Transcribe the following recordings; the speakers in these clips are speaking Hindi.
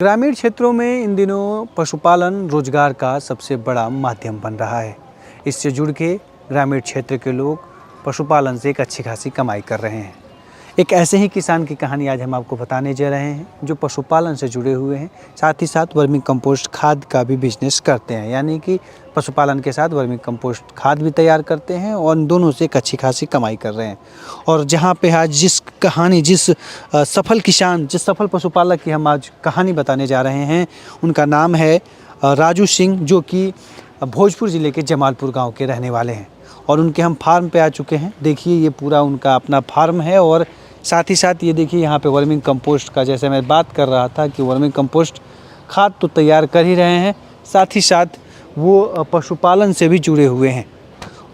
ग्रामीण क्षेत्रों में इन दिनों पशुपालन रोजगार का सबसे बड़ा माध्यम बन रहा है। इससे जुड़ के ग्रामीण क्षेत्र के लोग पशुपालन से एक अच्छी खासी कमाई कर रहे हैं। एक ऐसे ही किसान की कहानी आज हम आपको बताने जा रहे हैं जो पशुपालन से जुड़े हुए हैं, साथ ही साथ वर्मी कंपोस्ट खाद का भी बिजनेस करते हैं। यानी कि पशुपालन के साथ वर्मी कंपोस्ट खाद भी तैयार करते हैं और इन दोनों से एक अच्छी खासी कमाई कर रहे हैं। और जहाँ पे आज जिस सफल किसान, जिस सफल पशुपालक की हम आज कहानी बताने जा रहे हैं, उनका नाम है राजू सिंह, जो कि भोजपुर ज़िले के जमालपुर गांव के रहने वाले हैं। और उनके हम फार्म पे आ चुके हैं। देखिए ये पूरा उनका अपना फार्म है और साथ ही साथ ये देखिए यहाँ पे वर्मिंग कंपोस्ट का, जैसे मैं बात कर रहा था कि वर्मिंग कंपोस्ट खाद तो तैयार कर ही रहे हैं, साथ ही साथ वो पशुपालन से भी जुड़े हुए हैं।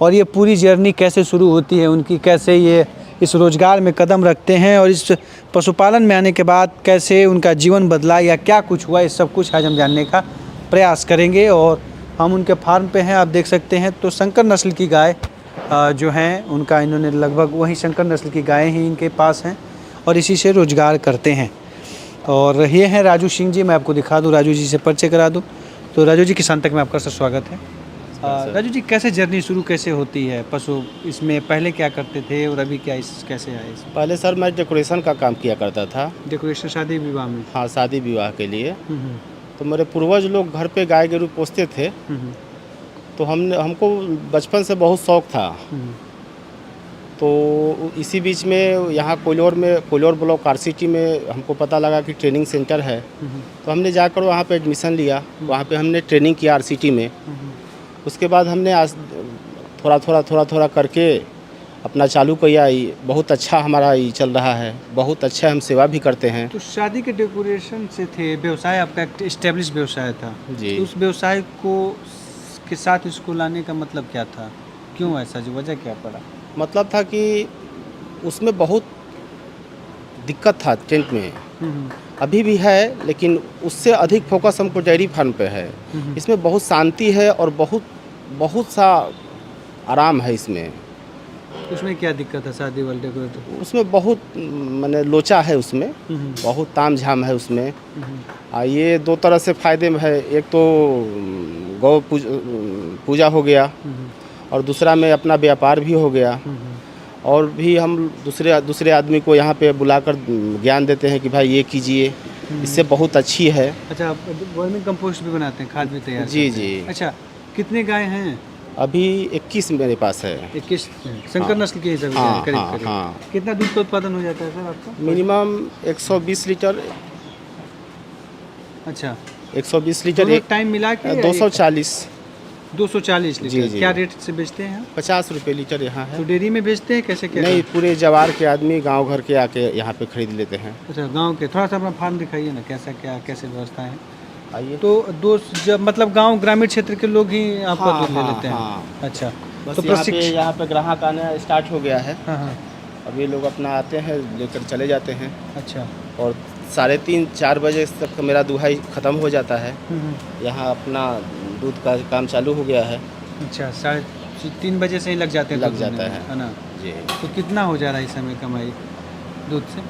और ये पूरी जर्नी कैसे शुरू होती है उनकी, कैसे ये इस रोज़गार में कदम रखते हैं और इस पशुपालन में आने के बाद कैसे उनका जीवन बदला या क्या कुछ हुआ, इस सब कुछ आज हम जानने का प्रयास करेंगे। और हम उनके फार्म पे हैं, आप देख सकते हैं। तो संकर नस्ल की गाय जो हैं उनका, इन्होंने लगभग वही संकर नस्ल की गायें ही इनके पास हैं और इसी से रोज़गार करते हैं। और ये हैं राजू सिंह जी। मैं आपको दिखा दूँ, राजू जी से परिचय करा दूँ। तो राजू जी, किसान तक में आपका स्वागत है। राजू जी, कैसे जर्नी शुरू कैसे होती है पशु, इसमें पहले क्या करते थे और अभी क्या कैसे आए? पहले सर मैं डेकोरेशन का काम किया करता था। डेकोरेशन शादी विवाह में? हाँ, शादी विवाह के लिए। तो मेरे पूर्वज लोग घर पे गाय गरू पोसते थे। तो हमको बचपन से बहुत शौक़ था। तो इसी बीच में यहाँ कोयलोर ब्लॉक RCT में हमको पता लगा कि ट्रेनिंग सेंटर है। तो हमने जाकर वहाँ पे एडमिशन लिया। वहाँ पे हमने ट्रेनिंग किया RCT में। उसके बाद हमने आज थोड़ा करके अपना चालू किया। बहुत अच्छा हमारा ये चल रहा है, बहुत अच्छा हम सेवा भी करते हैं। तो शादी के डेकोरेशन से थे, व्यवसाय आपका एक एस्टेब्लिश व्यवसाय था जी। तो उस व्यवसाय को के साथ इसको लाने का मतलब क्या था? क्यों ऐसा, जो वजह क्या पड़ा? मतलब था कि उसमें बहुत दिक्कत था टेंट में, अभी भी है, लेकिन उससे अधिक फोकस हमको डेयरी फार्म पे है। इसमें बहुत शांति है और बहुत सा आराम है इसमें। उसमें क्या दिक्कत है शादी वाले डेकोरेटर? उसमें बहुत माने लोचा है, उसमें बहुत ताम झाम है उसमें। ये दो तरह से फ़ायदे में है। एक तो गौ पूजा हो गया और दूसरा में अपना व्यापार भी हो गया। और भी हम दूसरे आदमी को यहाँ पे बुलाकर ज्ञान देते हैं कि भाई ये कीजिए, इससे बहुत अच्छी है। अच्छा, आप वर्मी कंपोस्ट भी बनाते हैं, खाद भी तैयार जी करते हैं? जी। अच्छा, कितने गाय हैं? अभी 21 मेरे पास है। 21 संकर नस्ल के हिसाब से करीब। हाँ। कितना दूध का उत्पादन हो जाता है सर आपका? Minimum 120 litre. अच्छा, 120 लीटर एक टाइम मिला के 240 लीटर। जी। क्या रेट से बेचते हैं? 50 रुपये लीटर यहाँ है। तो डेयरी में बेचते हैं कैसे क्या? नहीं, पूरे जवार के आदमी गांव घर के आके यहाँ पे खरीद लेते हैं। अच्छा, गांव के। थोड़ा सा अपना फार्म दिखाइए ना, कैसे व्यवस्था है? आइए। तो जब मतलब गांव ग्रामीण क्षेत्र के लोग ही आपका दूध ले लेते हैं? हाँ। अच्छा, बस तो यहाँ पे ग्राहक आना स्टार्ट हो गया है। हाँ। अब ये लोग अपना आते हैं, लेकर चले जाते हैं। अच्छा। और 3:30-4 बजे तक मेरा दुहाई ख़त्म हो जाता है। यहाँ अपना दूध का काम चालू हो गया है। अच्छा, 3:30 बजे से ही लग जाते हैं? लग जाता है ना जी। तो कितना हो जा रहा है इस समय कमाई दूध से?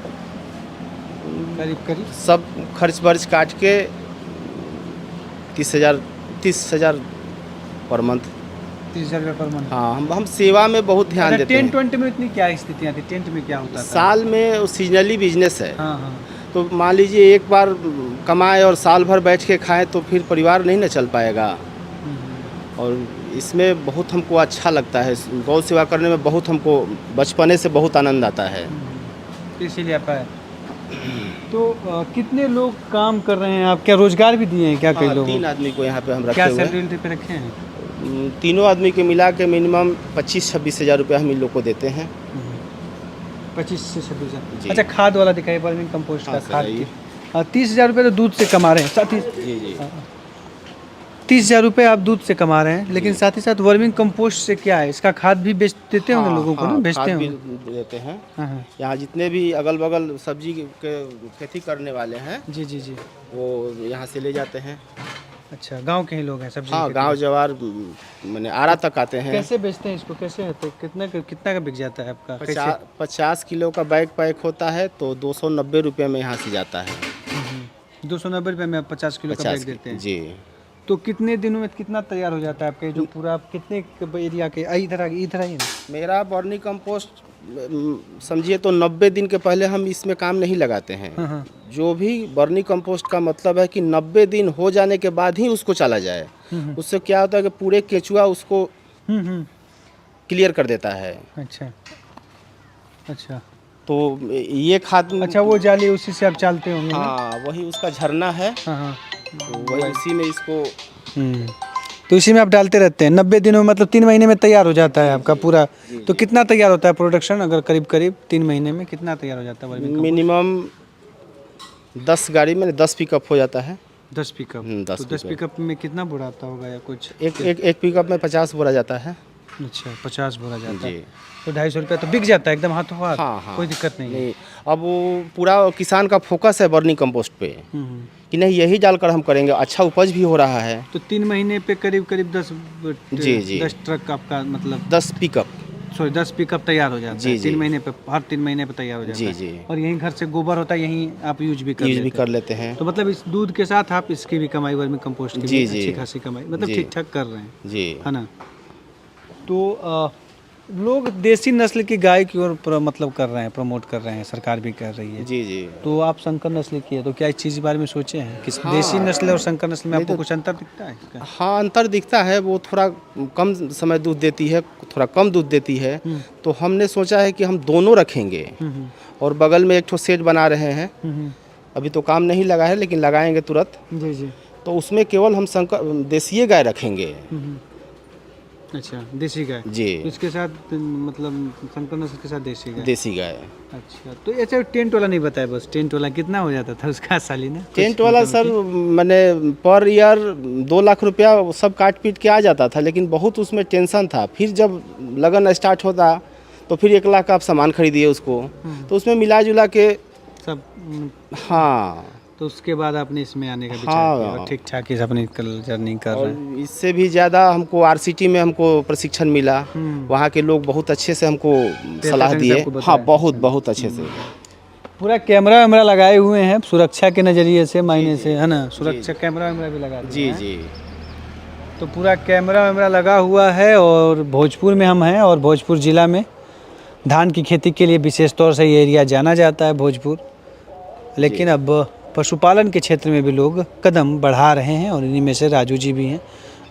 करीब सब खर्च वर्च काट के 30,000 पर मंथ। 30,000 रुपये पर मंथ? हाँ, हम सेवा में बहुत ध्यान देते हैं। टेंट वेंट में इतनी क्या स्थितियाँ थी? टेंट में क्या होता था? साल में सीजनली बिजनेस है। हाँ। तो मान लीजिए एक बार कमाए और साल भर बैठ के खाएं तो फिर परिवार नहीं ना चल पाएगा। और इसमें बहुत हमको अच्छा लगता है, गौ सेवा करने में बहुत हमको बचपने से बहुत आनंद आता है। इसीलिए आप आए। तो कितने लोग काम कर रहे हैं? आप क्या रोजगार भी दिए हैं क्या कई लोगों? 3 आदमी को यहाँ पे हम रखे क्या हुए हैं। सैलरी पे रखे हैं? तीनों आदमी के मिला के मिनिमम 25-26 हज़ार रुपये हम इन लोग को देते हैं। 25 से 26 हज़ार। जी। अच्छा, खाद वाला दिखाइए, वर्मी कंपोस्ट का हाँ, खाद सर, की। 30,000 रुपये तो दूध से कमा रहे हैं, साथ ही जी। 30,000 रुपये आप दूध से कमा रहे हैं, लेकिन साथ ही साथ वर्मिंग कंपोस्ट से क्या है, इसका खाद भी बेच देते होंगे लोगों को ना? बेचते खाद होंगे? भी देते हैं। हाँ। यहाँ जितने भी अगल बगल सब्जी के खेती करने वाले हैं, जी। वो यहाँ से ले जाते हैं। अच्छा, गांव के ही लोग हैं सब्जी? हाँ, गांव जवार मैंने आरा तक आते हैं। कैसे बेचते हैं इसको? कैसे होते, कितना का बिक जाता है आपका? 50 किलो का बैग पैक होता है तो 290 रुपये में यहाँ से जाता है। 290 रुपये में 50 किलो का बैग देते हैं। जी। तो कितने दिनों में कितना तैयार हो जाता है आपके जो पूरा कितने एरिया के इधर ही ना? मेरा वर्मी कंपोस्ट समझिए तो 90 दिन के पहले हम इसमें काम नहीं लगाते हैं। हाँ। जो भी वर्मी कंपोस्ट का मतलब है कि 90 दिन हो जाने के बाद ही उसको चला जाए। उससे क्या होता है कि पूरे केचुआ उसको क्लियर कर देता है। अच्छा तो ये खाद, अच्छा वो जाली उसी से आप चालते होंगे ना? हाँ वही उसका झरना है। हाँ। तो वही इसी में इसको तो इसी में आप डालते रहते हैं 90 दिनों में, मतलब 3 महीने में तैयार हो जाता है आपका पूरा। तो कितना तैयार होता है प्रोडक्शन, अगर करीब 3 महीने में कितना तैयार हो जाता है? मिनिमम 10 गाड़ी में 10 पिकअप हो जाता है। 10 पिकअप। 10 पिकअप में कितना बोरा आता होगा या कुछ? एक पिकअप में 50 बोरा जाता है। अच्छा 50 बोरा जाता है। जी। तो 250 रुपये तो बिक जाता है एकदम हाथों हाथ। हाँ। कोई दिक्कत नहीं है। अब वो पूरा किसान का फोकस है वर्मी कंपोस्ट पे कि नहीं यही डालकर हम करेंगे, अच्छा उपज भी हो रहा है। तो 3 महीने पे करीब 10 जी। 10 ट्रक आपका मतलब 10 पिकअप 10 पिकअप तैयार हो जाता है। 3 महीने पे, हर 3 महीने पे तैयार हो जाता है। जी। और यहीं घर से गोबर होता है, यहीं आप यूज भी कर लेते हैं। तो मतलब इस दूध के साथ आप इसकी भी कमाई, वर्मी कंपोस्ट की भी अच्छी खासी कमाई, मतलब ठीक ठाक कर रहे हैं जी, है ना? तो लोग देसी नस्ल की गाय की ओर मतलब कर रहे हैं, प्रमोट कर रहे हैं, सरकार भी कर रही है। जी। तो आप संकर नस्ल की है, तो क्या इस चीज़ के बारे में सोचे हैं कि देसी नस्ल और संकर नस्ल में आपको कुछ अंतर दिखता है इसका? हाँ अंतर दिखता है। वो थोड़ा कम समय दूध देती है, थोड़ा कम दूध देती है। तो हमने सोचा है कि हम दोनों रखेंगे और बगल में एक ठो सेट बना रहे हैं। अभी तो काम नहीं लगा है लेकिन लगाएंगे तुरंत। जी। तो उसमें केवल हम देसी गाय रखेंगे। अच्छा देसी गाय जी। तो इसके साथ मतलब संकर नस्ल के साथ देसी गाय। अच्छा तो ऐसे टेंट वाला नहीं बताया, बस टेंट वाला कितना हो जाता था उसका सालाना? टेंट वाला सर मैंने पर ईयर 2 लाख रुपया सब काट पीट के आ जाता था, लेकिन बहुत उसमें टेंशन था। फिर जब लगन स्टार्ट होता तो फिर 1 लाख का आप सामान खरीदिए उसको, तो उसमें मिला जुला के सब। हाँ तो उसके बाद आपने इसमें आने का विचार किया और ठीक ठाक इस अपनी जर्नी कर रहे हैं। इससे भी ज़्यादा हमको आरसीटी में हमको प्रशिक्षण मिला। वहाँ के लोग बहुत अच्छे से हमको सलाह दिए। हाँ बहुत अच्छे से। पूरा कैमरा वैमरा लगाए हुए हैं सुरक्षा के नज़रिए से, मायने से, है ना? सुरक्षा कैमरा वैमरा भी लगा दिए हैं। जी। तो पूरा कैमरा वैमरा लगा हुआ है। और भोजपुर में हम हैं और भोजपुर ज़िला में धान की खेती के लिए विशेष तौर से ये एरिया जाना जाता है भोजपुर। लेकिन अब पशुपालन के क्षेत्र में भी लोग कदम बढ़ा रहे हैं और इन्हीं में से राजू जी भी हैं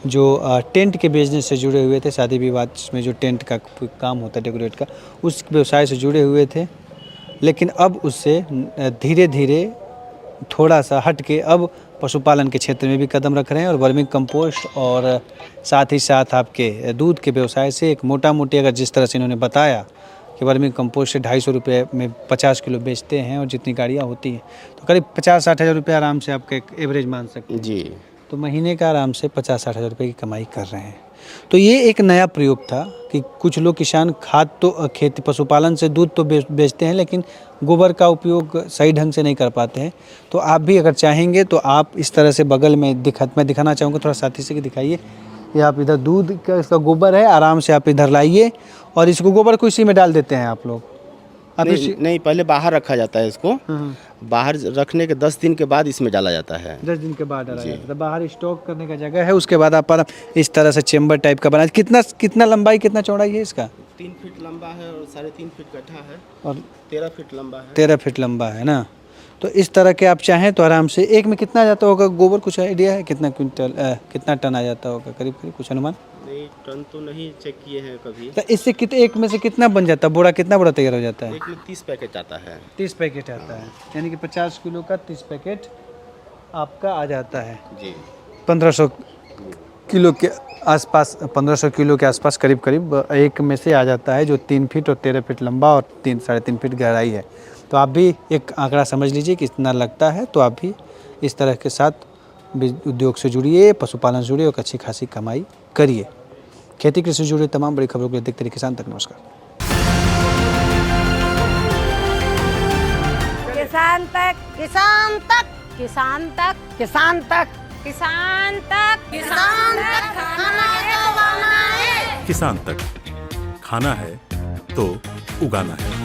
जो टेंट के बिजनेस से जुड़े हुए थे। शादी विवाह में जो टेंट का काम होता है, डेकोरेट का, उस व्यवसाय से जुड़े हुए थे। लेकिन अब उससे धीरे धीरे थोड़ा सा हट के अब पशुपालन के क्षेत्र में भी कदम रख रहे हैं और वर्मी कंपोस्ट और साथ ही साथ आपके दूध के व्यवसाय से एक मोटा मोटी, अगर जिस तरह से इन्होंने बताया कि वर्मी कंपोस्ट से 250 रुपये में 50 किलो बेचते हैं और जितनी गाड़ियाँ होती हैं तो करीब 50-60 हज़ार रुपये आराम से आपका एक एवरेज मान सकते हैं। जी। तो महीने का आराम से 50-60 हज़ार रुपये की कमाई कर रहे हैं। तो ये एक नया प्रयोग था कि कुछ लोग किसान खाद तो खेती पशुपालन से दूध तो बेचते हैं लेकिन गोबर का उपयोग सही ढंग से नहीं कर पाते हैं। तो आप भी अगर चाहेंगे तो आप इस तरह से बगल में मैं दिखाना चाहूँगा, थोड़ा साथी से कि दिखाइए। ये आप इधर दूध का इसका गोबर है, आराम से आप इधर लाइए और इसको गोबर को इसी में डाल देते हैं आप लोग? नहीं पहले बाहर रखा जाता है इसको। बाहर रखने के 10 दिन के बाद इसमें डाला जाता है। 10 दिन के बाद डाला जाता है। बाहर स्टॉक करने का जगह है। उसके बाद आप इस तरह से चेम्बर टाइप का बना। कितना लंबाई कितना चौड़ाई है इसका? 3 फीट लंबा है और 3.5 फीट गड्ढा है और 13 फीट लंबा है। 13 फीट लंबा है ना? तो इस तरह के आप चाहें तो आराम से। एक में कितना जाता होगा गोबर, कुछ आइडिया है कितना क्विंटल कितना टन आ जाता होगा करीब कुछ अनुमान? नहीं टन तो नहीं चेक किए हैं कभी। तो इससे एक में से कितना बन जाता है बोरा, कितना बोरा तैयार हो जाता है? एक में 30 पैकेट आता है। 30 पैकेट आता है, यानी कि 50 किलो का 30 पैकेट आपका आ जाता है जी। 1500 किलो के आसपास, 1500 किलो के आसपास करीब एक में से आ जाता है, जो 3 फीट और 13 फीट लंबा और 3-3.5 फीट गहराई है। तो आप भी एक आंकड़ा समझ लीजिए कि इतना लगता है। तो आप भी इस तरह के साथ उद्योग से जुड़िए, पशुपालन से जुड़िए और अच्छी खासी कमाई करिए। खेती कृषि से जुड़े तमाम बड़ी खबरों के लिए देखते रहिए किसान तक। नमस्कार। किसान तक, किसान तक, किसान तक, किसान तक, किसान तक, किसान तक खाना है तो उगाना है। किसान तक खाना है तो उगाना है।